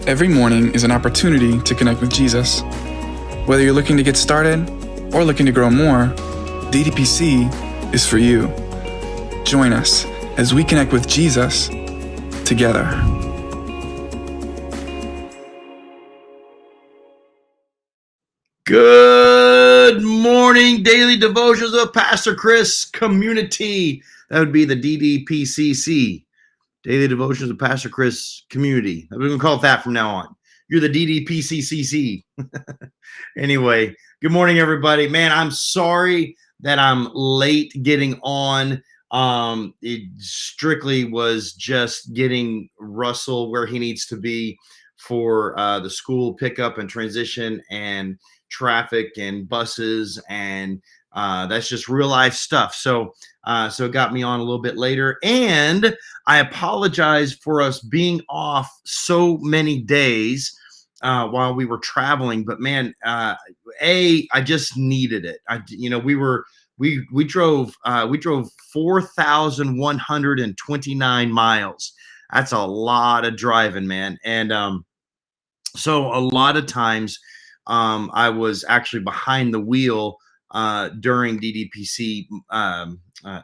Every morning is an opportunity to connect with Jesus. Whether you're looking to get started or looking to grow more, Ddpc is for you. Join us as we connect with Jesus together. Good morning, Daily Devotions of Pastor Chris community. That would be the Ddpcc, Daily Devotions of Pastor Chris community. We're going to call it that from now on. You're the Ddpccc. Anyway, good morning, everybody. Man, I'm sorry that I'm late getting on. It strictly was just getting Russell where he needs to be for the school pickup and transition and traffic and buses, and that's just real life stuff. So it got me on a little bit later, and I apologize for us being off so many days while we were traveling. But man, I just needed it. We drove 4,129 miles. That's a lot of driving, man. And so a lot of times I was actually behind the wheel during Ddpc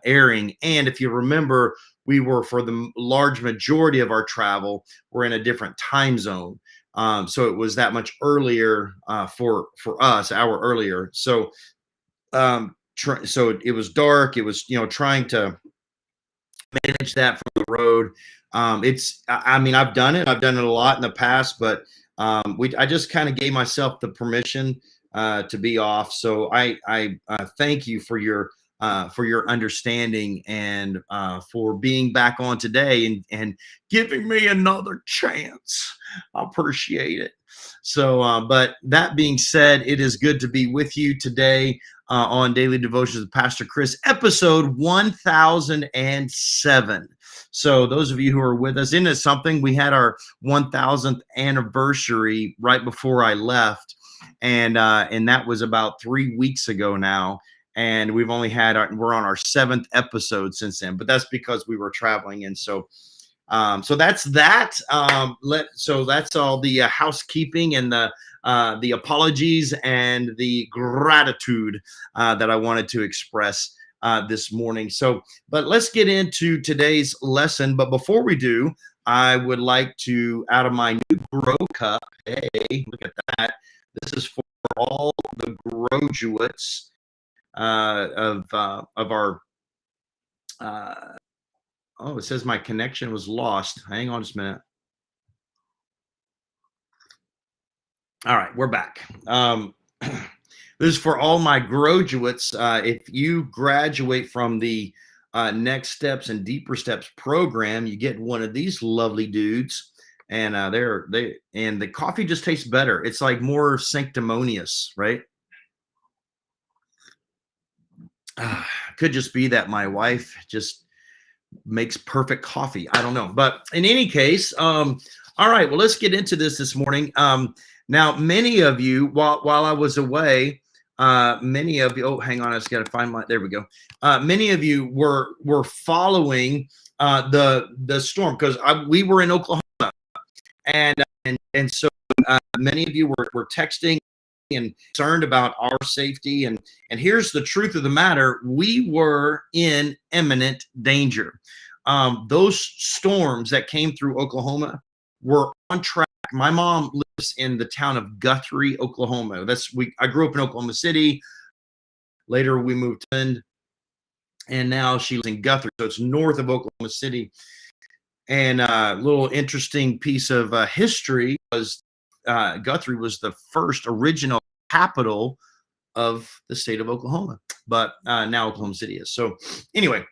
airing. And if you remember, we were, for the large majority of our travel, we're in a different time zone. So it was that much earlier for us, hour earlier. So so it was dark. It was, trying to manage that from the road. I've done it a lot in the past, but I just kind of gave myself the permission to be off. So I thank you for your understanding and for being back on today and giving me another chance. I appreciate it. So, but that being said, it is good to be with you today on Daily Devotions with Pastor Chris, episode 1007. So those of you who are with us, isn't it something? We had our 1000th anniversary right before I left, and that was about 3 weeks ago now. And we've only we're on our 7th episode since then, but that's because we were traveling. And so that's that. So that's all the housekeeping and the apologies and the gratitude that I wanted to express this morning. So, but let's get into today's lesson. But before we do, I would like to, out of my new grow cup, hey, look at that. This is for all the graduates of our. Oh, it says my connection was lost. Hang on just a minute. All right, we're back. This is for all my graduates. If you graduate from the Next Steps and Deeper Steps program, you get one of these lovely dudes, and and the coffee just tastes better. It's like more sanctimonious, right? Could just be that my wife just makes perfect coffee. I don't know. But in any case, all right, well, let's get into this morning. Now, many of you, while I was away, many of you, oh, hang on, I just got to find there we go. Many of you were following the storm, because we were in Oklahoma, and so many of you were texting and concerned about our safety. And here's the truth of the matter. We were in imminent danger. Those storms that came through Oklahoma were on track. My mom lives in the town of Guthrie, Oklahoma. I grew up in Oklahoma City. Later we moved to England, and now she lives in Guthrie. So it's north of Oklahoma City. And a little interesting piece of history was Guthrie was the first original capital of the state of Oklahoma, but now Oklahoma City is. So anyway,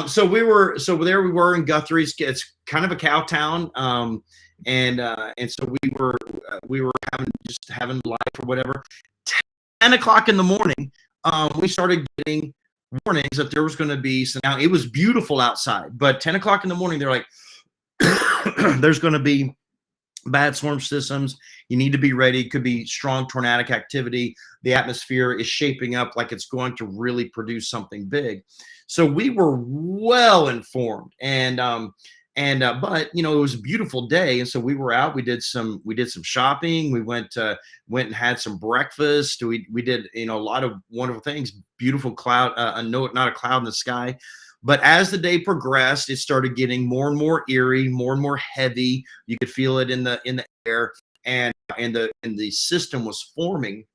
so there we were in Guthrie. It's kind of a cow town, and so we were having life or whatever. 10 o'clock in the morning, we started getting warnings that there was going to be some. Now it was beautiful outside, but 10 o'clock in the morning, they're like, there's going to be bad storm systems. You need to be ready. It could be strong tornadic activity. The atmosphere is shaping up like it's going to really produce something big. So we were well informed, and And but you know, it was a beautiful day, and so we were out. We did some shopping. We went and had some breakfast. We did, you know, a lot of wonderful things. Beautiful cloud, no, not a cloud in the sky. But as the day progressed, it started getting more and more eerie, more and more heavy. You could feel it in the air, and the system was forming.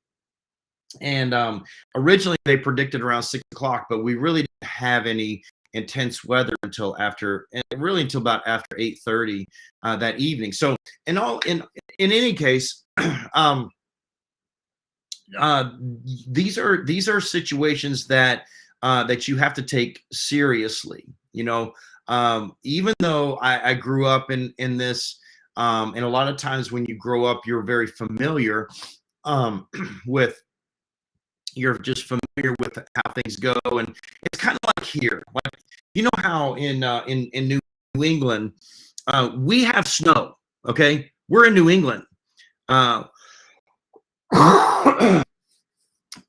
And originally they predicted around 6 o'clock, but we really didn't have any intense weather until after, and really until about after 8:30 that evening. So in any case, um, these are situations that that you have to take seriously. You know, even though I grew up in this, and a lot of times when you grow up, you're very familiar with, you're just familiar with how things go, and it's kind of like here, like, you know how in New England, we have snow. Okay, we're in New England, uh,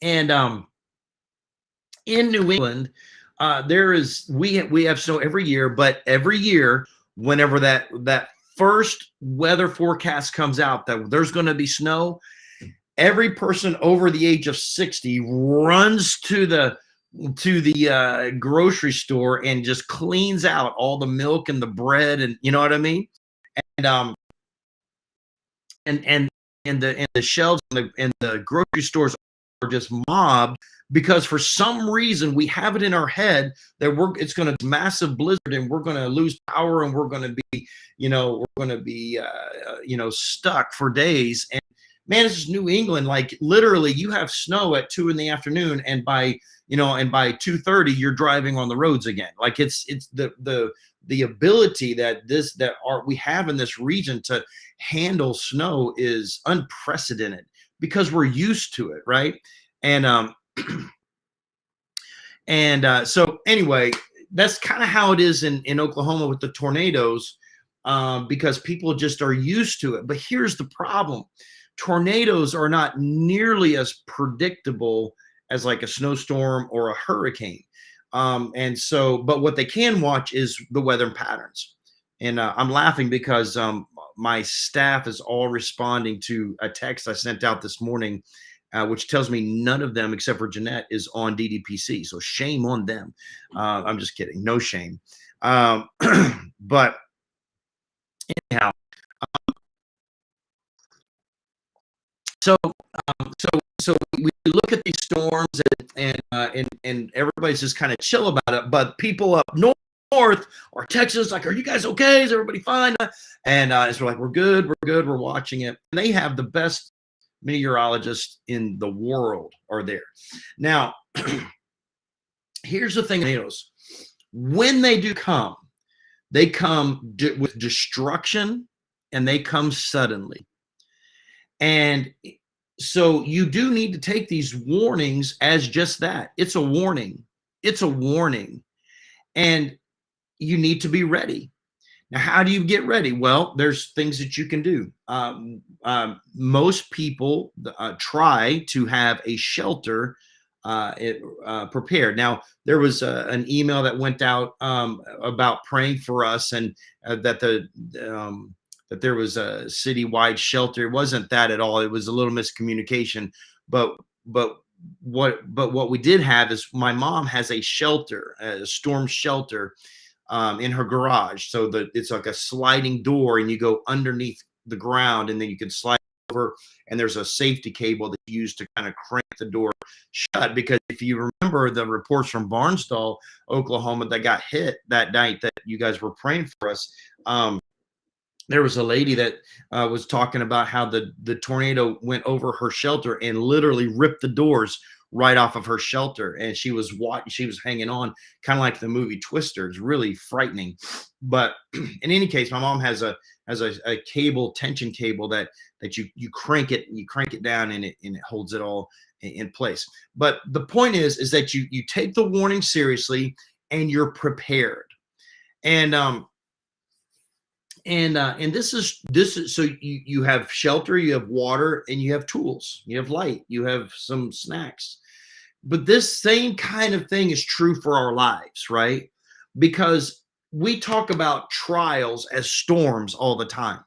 and in New England, we have snow every year, but every year, whenever that first weather forecast comes out that there's going to be snow, every person over the age of 60 runs to the grocery store and just cleans out all the milk and the bread, and you know what I mean. And and the shelves in the grocery stores are just mobbed, because for some reason we have it in our head that it's going to massive blizzard and we're going to lose power, and we're going to be, you know, stuck for days. And man, this is New England. Like literally, you have snow at 2 p.m, and by 2:30, you're driving on the roads again. Like it's the ability that we have in this region to handle snow is unprecedented, because we're used to it, right? And so anyway, that's kind of how it is in Oklahoma with the tornadoes, because people just are used to it. But here's the problem: tornadoes are not nearly as predictable as like a snowstorm or a hurricane. And so, but what they can watch is the weather patterns. And I'm laughing because my staff is all responding to a text I sent out this morning, which tells me none of them, except for Jeanette, is on Ddpc. So shame on them. I'm just kidding. No shame. But anyhow, so we look at these storms, and everybody's just kind of chill about it. But people up north or Texas, like, are you guys okay? Is everybody fine? And it's like, we're good, we're watching it. And they have the best meteorologists in the world are there. Now, here's the thing: tornadoes, when they do come, they come with destruction, and they come suddenly. And so you do need to take these warnings as just that. It's a warning. It's a warning. And you need to be ready. Now, how do you get ready? Well, there's things that you can do. Most people try to have a shelter prepared. Now, there was an email that went out about praying for us, and that there was a citywide shelter. It wasn't that at all. It was a little miscommunication. But what we did have is, my mom has a shelter, a storm shelter, in her garage. So it's like a sliding door, and you go underneath the ground, and then you can slide over, and there's a safety cable that you use to kind of crank the door shut. Because if you remember the reports from Barnsdall, Oklahoma, that got hit that night that you guys were praying for us, there was a lady that was talking about how the tornado went over her shelter and literally ripped the doors right off of her shelter, and she was hanging on, kind of like the movie Twister. It's really frightening. But in any case, my mom has a tension cable that you crank it down, and it holds it all in place. But the point is that you take the warning seriously, and you're prepared. And this is so you have shelter, you have water, and you have tools, you have light, you have some snacks. But this same kind of thing is true for our lives, right? Because we talk about trials as storms all the time.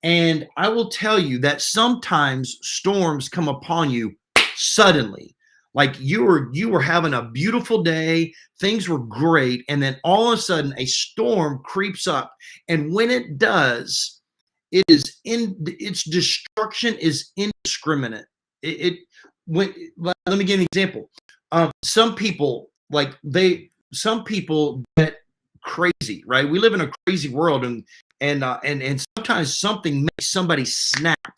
And I will tell you that sometimes storms come upon you suddenly. Like you were having a beautiful day, things were great, and then all of a sudden a storm creeps up. And when it does, its destruction is indiscriminate. Let me give an example. Some people get crazy, right? We live in a crazy world, and sometimes something makes somebody snap,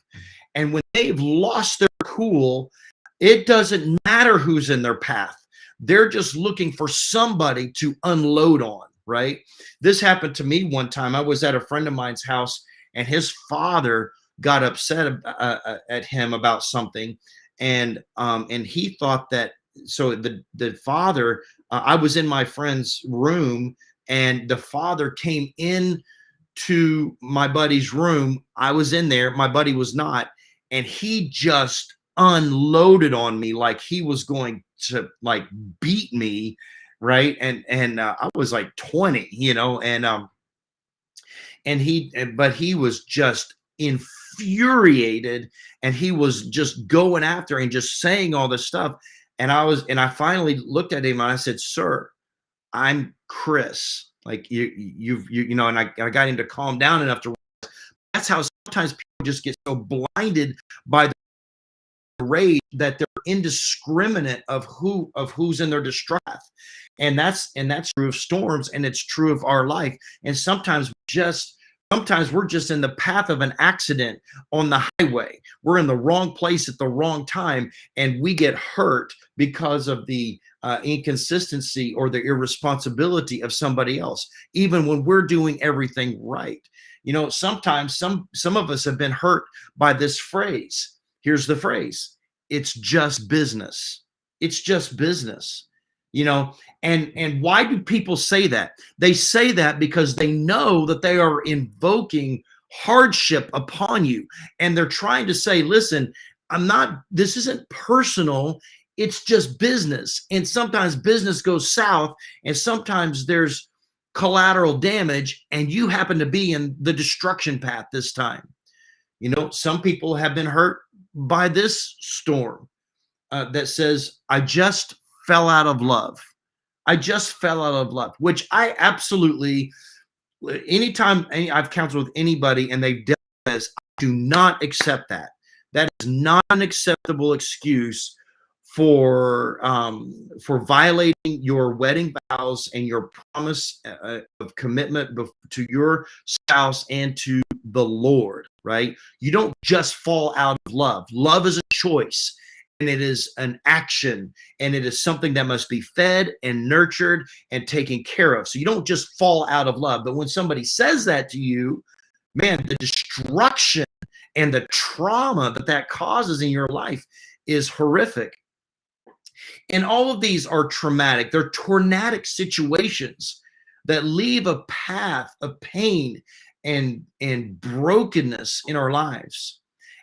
and when they've lost their cool, it doesn't matter who's in their path. They're just looking for somebody to unload on, right? This happened to me one time. I was at a friend of mine's house, and his father got upset at him about something, and he thought that. So the father, I was in my friend's room, and the father came in to my buddy's room. I was in there, my buddy was not, and he just unloaded on me like he was going to like beat me, right? And I was like 20, but he was just infuriated, and he was just going after and just saying all this stuff. And I finally looked at him and I said, "Sir, I'm Chris. Like and I got him to calm down enough to. That's how sometimes people just get so blinded by the rage that they're indiscriminate of who's in their distress. And that's true of storms, and it's true of our life. And sometimes we're just in the path of an accident on the highway. We're in the wrong place at the wrong time, and we get hurt because of the inconsistency or the irresponsibility of somebody else, even when we're doing everything right. Sometimes some of us have been hurt by this phrase. Here's the phrase: it's just business. It's just business. And why do people say that? They say that because they know that they are invoking hardship upon you, and they're trying to say, listen, this isn't personal, it's just business. And sometimes business goes south, and sometimes there's collateral damage, and you happen to be in the destruction path this time. Some people have been hurt by this storm that says, I just fell out of love. I just fell out of love, which I absolutely, anytime I've counseled with anybody and they've dealt with this, I do not accept that. That is not an acceptable excuse for violating your wedding vows and your promise of commitment to your spouse and to the Lord, right? You don't just fall out of love. Love is a choice. And it is an action, and it is something that must be fed and nurtured and taken care of. So you don't just fall out of love. But when somebody says that to you, man, the destruction and the trauma that causes in your life is horrific. And all of these are traumatic. They're tornadic situations that leave a path of pain and brokenness in our lives.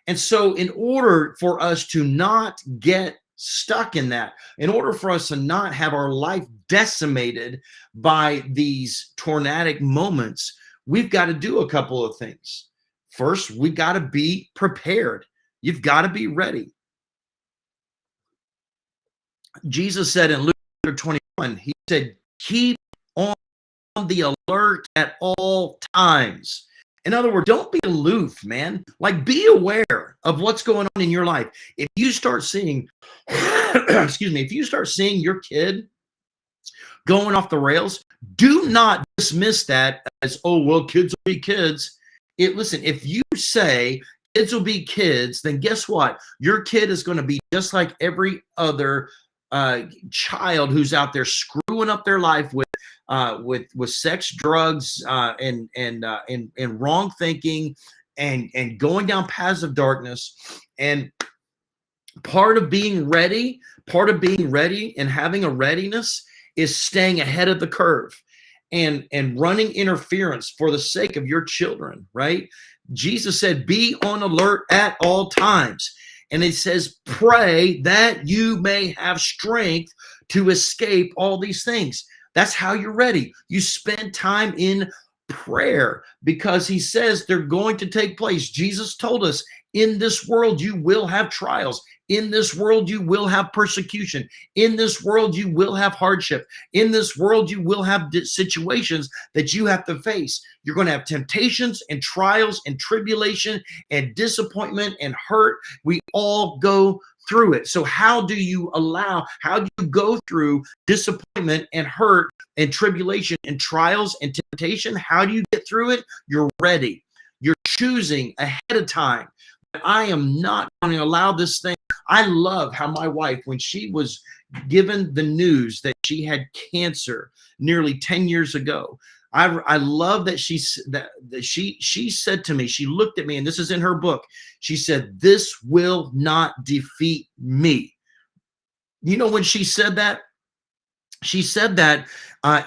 And so in order for us to not get stuck in that, in order for us to not have our life decimated by these tornadic moments, we've got to do a couple of things. First, we got to be prepared. You've got to be ready. Jesus said in Luke 21, he said, keep on the alert at all times. In other words, don't be aloof, man. Like, be aware of what's going on in your life. If you start seeing, if you start seeing your kid going off the rails, do not dismiss that as, oh, well, kids will be kids. Listen, if you say kids will be kids, then guess what? Your kid is going to be just like every other child who's out there screwing up their life with sex, drugs, and wrong thinking, and going down paths of darkness. And part of being ready and having a readiness is staying ahead of the curve and running interference for the sake of your children, right? Jesus said, be on alert at all times. And it says, pray that you may have strength to escape all these things. That's how you're ready. You spend time in prayer, because he says they're going to take place. Jesus told us, in this world you will have trials. In this world you will have persecution. In this world you will have hardship. In this world you will have situations that you have to face. You're going to have temptations and trials and tribulation and disappointment and hurt. We all go through it. So how do you go through disappointment and hurt and tribulation and trials and temptation? How do you get through it? You're ready. You're choosing ahead of time. I am not going to allow this thing. I love how my wife, when she was given the news that she had cancer nearly 10 years ago, I love that she said to me, she looked at me, and this is in her book. She said, "This will not defeat me." You know, when she said that,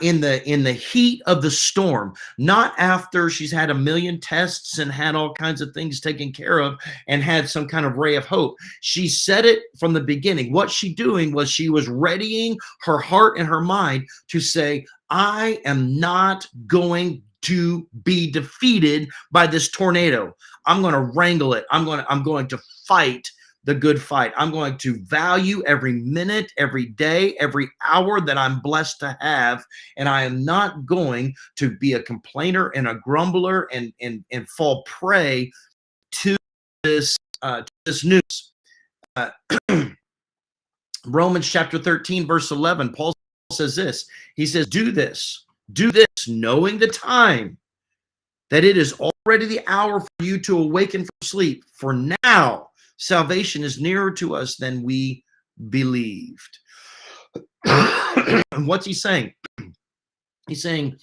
in the heat of the storm, not after she's had a million tests and had all kinds of things taken care of and had some kind of ray of hope. She said it from the beginning. What she doing was she was readying her heart and her mind to say, I am not going to be defeated by this tornado. I'm going to wrangle it. I'm going to fight the good fight. I'm going to value every minute, every day, every hour that I'm blessed to have. And I am not going to be a complainer and a grumbler and fall prey to this news. Romans chapter 13, verse 11, Paul says this. He says, do this, knowing the time, that it is already the hour for you to awaken from sleep. For now, salvation is nearer to us than we believed. And what's he saying? He's saying,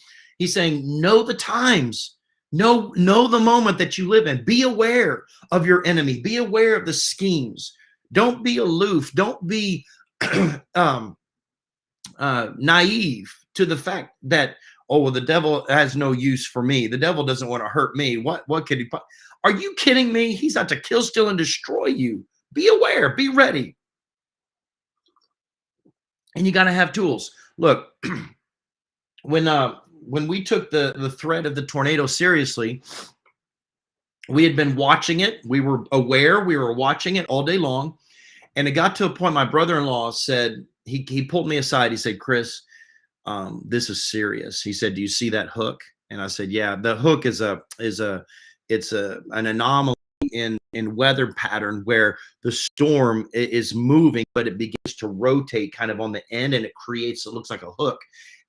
know the times, know the moment that you live in. Be aware of your enemy. Be aware of the schemes. Don't be aloof. Don't be naive to the fact that, oh, well, the devil has no use for me. The devil doesn't want to hurt me. What could he? Are you kidding me? He's out to kill, steal, and destroy you. Be aware. Be ready. And you got to have tools. Look, when we took the threat of the tornado seriously, we had been watching it. We were aware. We were watching it all day long. And it got to a point, my brother-in-law said, he pulled me aside. He said, Chris, this is serious. He said, do you see that hook? And I said, yeah, the hook is an anomaly in weather pattern where the storm is moving, but it begins to rotate kind of on the end, and it looks like a hook.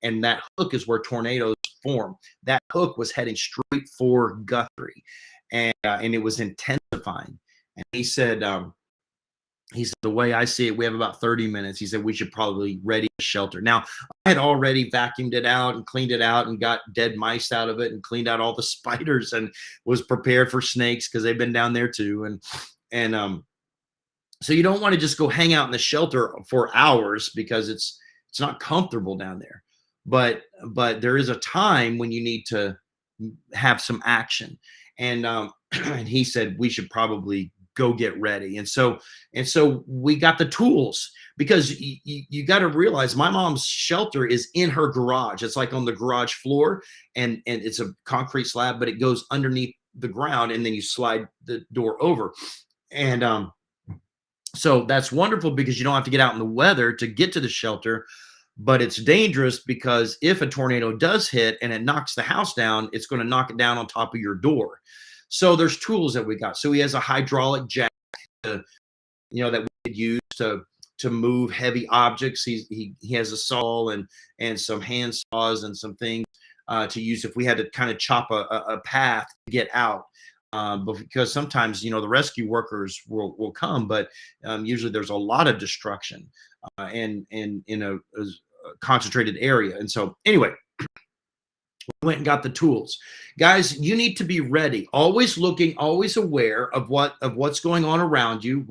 And that hook is where tornadoes form. That hook was heading straight for Guthrie, and it was intensifying. And he said, the way I see it, we have about 30 minutes. He said, we should probably ready a shelter. Now, I had already vacuumed it out and cleaned it out and got dead mice out of it and cleaned out all the spiders and was prepared for snakes because they've been down there too. And so you don't want to just go hang out in the shelter for hours because it's not comfortable down there. But there is a time when you need to have some action. And and he said, we should probably go get ready. And so we got the tools, because you got to realize my mom's shelter is in her garage. It's like on the garage floor, and it's a concrete slab, but it goes underneath the ground, and then you slide the door over. And so that's wonderful because you don't have to get out in the weather to get to the shelter. But it's dangerous because if a tornado does hit and it knocks the house down, it's going to knock it down on top of your door. So there's tools that we got. So he has a hydraulic jack, that we could use to move heavy objects. He has a saw and some hand saws and some things to use if we had to kind of chop a path to get out. But because sometimes the rescue workers will come, but usually there's a lot of destruction and in a concentrated area. And so anyway, we went and got the tools. Guys, you need to be ready, always looking, always aware of what's going on around you.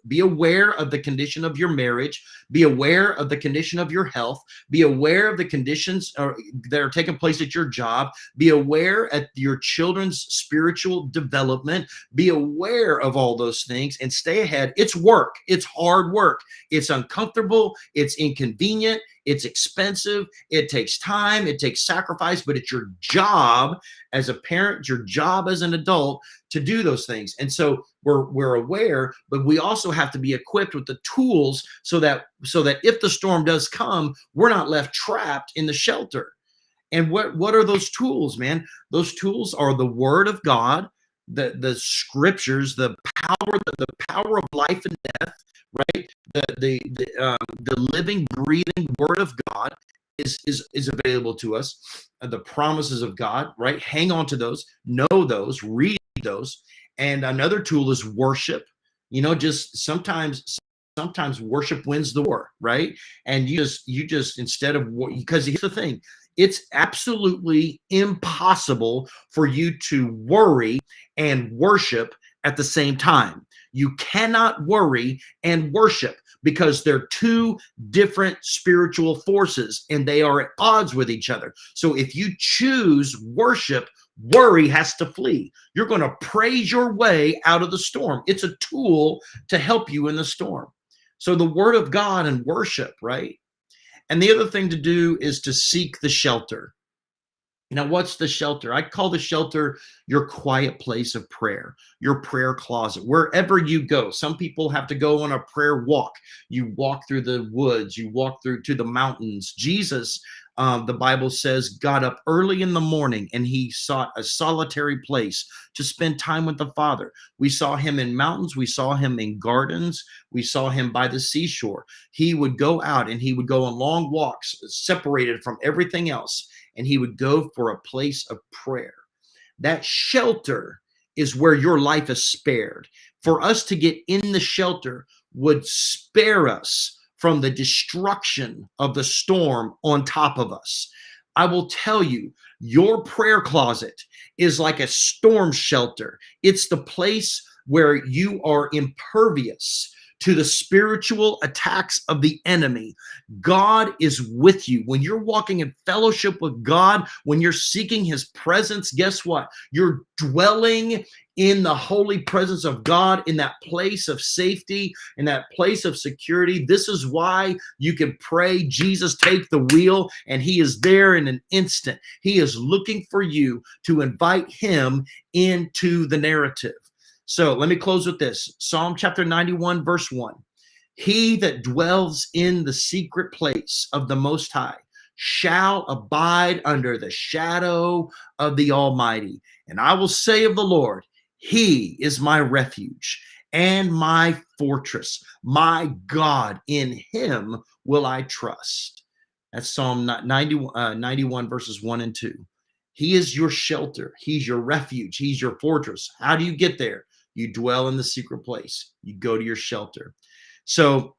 Be aware of the condition of your marriage. Be aware of the condition of your health. Be aware of the conditions that are taking place at your job. Be aware at your children's spiritual development. Be aware of all those things and stay ahead. It's work. It's hard work. It's uncomfortable. It's inconvenient. It's expensive. It takes time. It takes sacrifice, but it's your job as a parent, your job as an adult to do those things. And so we're aware, but we also have to be equipped with the tools so that if the storm does come, we're not left trapped in the shelter. And what are those tools, man? Those tools are the word of God, the scriptures, the power of life and death, right? The living, breathing word of God is available to us. The promises of God, right? Hang on to those, know those, read those. And another tool is worship. Just sometimes worship wins the war, right? And you just instead of, because here's the thing, it's absolutely impossible for you to worry and worship at the same time. You cannot worry and worship because they're two different spiritual forces and they are at odds with each other. So if you choose worship, worry has to flee. You're going to praise your way out of the storm. It's a tool to help you in the storm. So the word of God and worship, right? And the other thing to do is to seek the shelter. Now, what's the shelter? I call the shelter your quiet place of prayer, your prayer closet, wherever you go. Some people have to go on a prayer walk. You walk through the woods, you walk through to the mountains. Jesus, the Bible says, got up early in the morning and he sought a solitary place to spend time with the Father. We saw him in mountains. We saw him in gardens. We saw him by the seashore. He would go out and he would go on long walks, separated from everything else. And he would go for a place of prayer. That shelter is where your life is spared. For us to get in the shelter would spare us from the destruction of the storm on top of us. I will tell you, your prayer closet is like a storm shelter. It's the place where you are impervious to the spiritual attacks of the enemy. God is with you. When you're walking in fellowship with God, when you're seeking his presence, guess what? You're dwelling in the holy presence of God, in that place of safety, in that place of security. This is why you can pray, Jesus, take the wheel, and he is there in an instant. He is looking for you to invite him into the narrative. So let me close with this. Psalm chapter 91, verse 1. He that dwells in the secret place of the Most High shall abide under the shadow of the Almighty. And I will say of the Lord, he is my refuge and my fortress. My God, in him will I trust. That's Psalm 91, verses 1 and 2. He is your shelter. He's your refuge. He's your fortress. How do you get there? You dwell in the secret place. You go to your shelter. So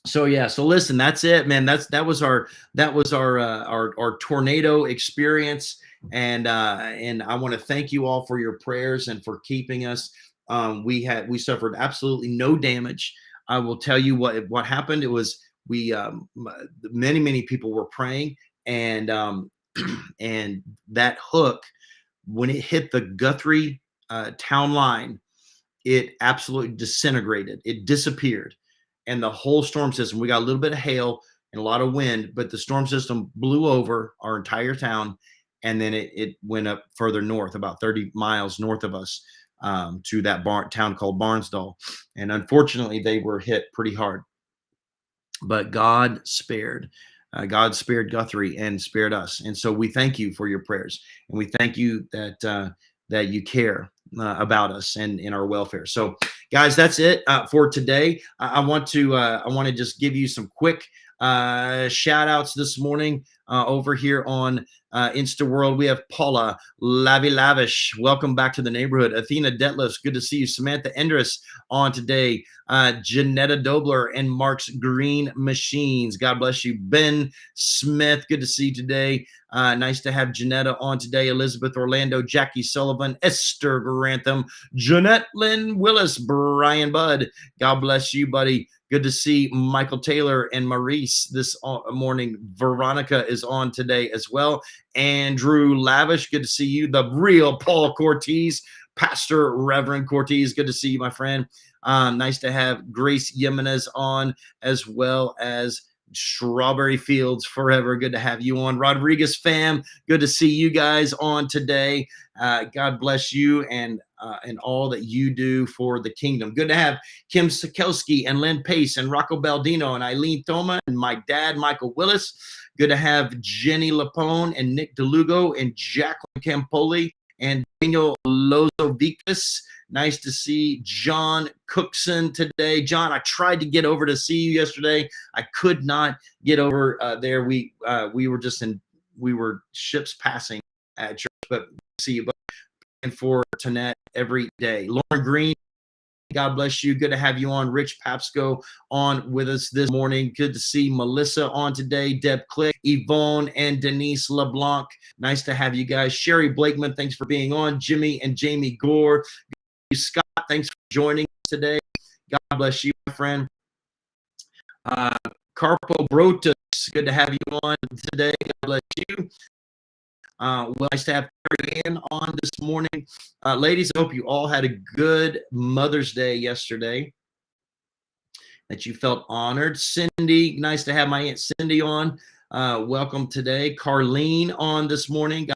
listen, that's it, man. That was our tornado experience. And I want to thank you all for your prayers and for keeping us. We suffered absolutely no damage. I will tell you what happened. It was many people were praying, and and that hook, when it hit the Guthrie town line, it absolutely disintegrated. It disappeared. And the whole storm system, we got a little bit of hail and a lot of wind, but the storm system blew over our entire town. And then it went up further north, about 30 miles north of us, to that town called Barnsdall. And unfortunately, they were hit pretty hard. But God spared Guthrie and spared us. And so we thank you for your prayers. And we thank you that you care about us and in our welfare. So guys, that's it for today. I want to just give you some quick shout outs this morning over here on InstaWorld. We have Paula Lavish. Welcome back to the neighborhood. Athena Detlefs, good to see you. Samantha Endress on today. Janetta Dobler and Mark's Green Machines. God bless you. Ben Smith, good to see you today. Nice to have Janetta on today. Elizabeth Orlando, Jackie Sullivan, Esther Grantham, Jeanette Lynn Willis, Brian Budd. God bless you, buddy. Good to see Michael Taylor and Maurice this morning. Veronica is on today as well. Andrew Lavish, good to see you. The real Paul Cortez, Pastor Reverend Cortez, good to see you, my friend. Nice to have Grace Jimenez on, as well as Strawberry Fields forever. Good to have you on. Rodriguez fam, good to see you guys on today. God bless you and all that you do for the kingdom. Good to have Kim Sikowski and Lynn Pace and Rocco Baldino and Eileen Thoma and my dad, Michael Willis. Good to have Jenny Lapone and Nick DeLugo and Jacqueline Campoli and Daniel Lozovicus. Nice to see John Cookson today. John, I tried to get over to see you yesterday. I could not get over there. We were ships passing at church, but see you. But and for Tanette every day. Lauren Green, God bless you. Good to have you on. Rich Papsco on with us this morning. Good to see Melissa on today. Deb Click, Yvonne, and Denise LeBlanc. Nice to have you guys. Sherry Blakeman, thanks for being on. Jimmy and Jamie Gore. Scott, thanks for joining us today. God bless you, my friend. Carpo Brotus, good to have you on today. God bless you. Well, nice to have Terry Ann on this morning. Ladies, I hope you all had a good Mother's Day yesterday, that you felt honored. Cindy, nice to have my Aunt Cindy on. Welcome today. Carlene on this morning.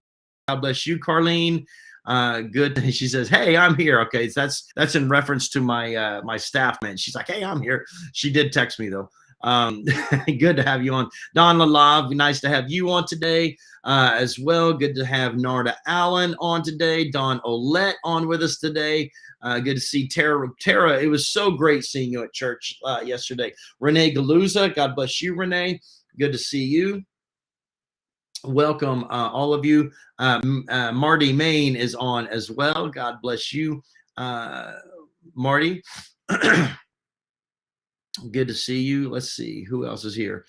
God bless you, Carlene. Good. She says, "Hey, I'm here." Okay, so that's in reference to my my staff man. She's like, "Hey, I'm here." She did text me though. Good to have you on. Don LaLave, nice to have you on today as well. Good to have Narda Allen on today. Don Olette on with us today. Good to see Tara. Tara, it was so great seeing you at church yesterday. Renee Galuza, God bless you, Renee. Good to see you. Welcome, all of you. Marty Main is on as well. God bless you, Marty. Good to see you. Let's see who else is here.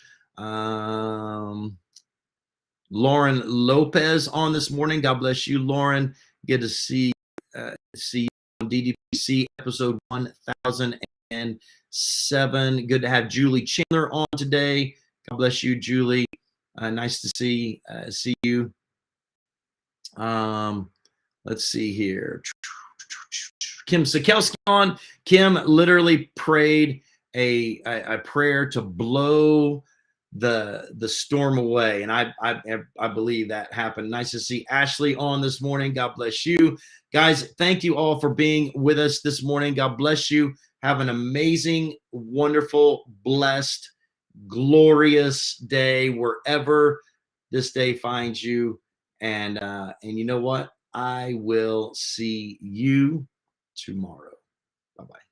Lauren Lopez on this morning. God bless you, Lauren. Good to see you on Ddpc episode 1007. Good to have Julie Chandler on today. God bless you, Julie. Nice to see you. Let's see here. Kim Sikowski on. Kim literally prayed a prayer to blow the storm away, and I believe that happened. Nice to see Ashley on this morning. God bless you, guys. Thank you all for being with us this morning. God bless you. Have an amazing, wonderful, blessed, glorious day wherever this day finds you. And you know what? I will see you tomorrow. Bye-bye.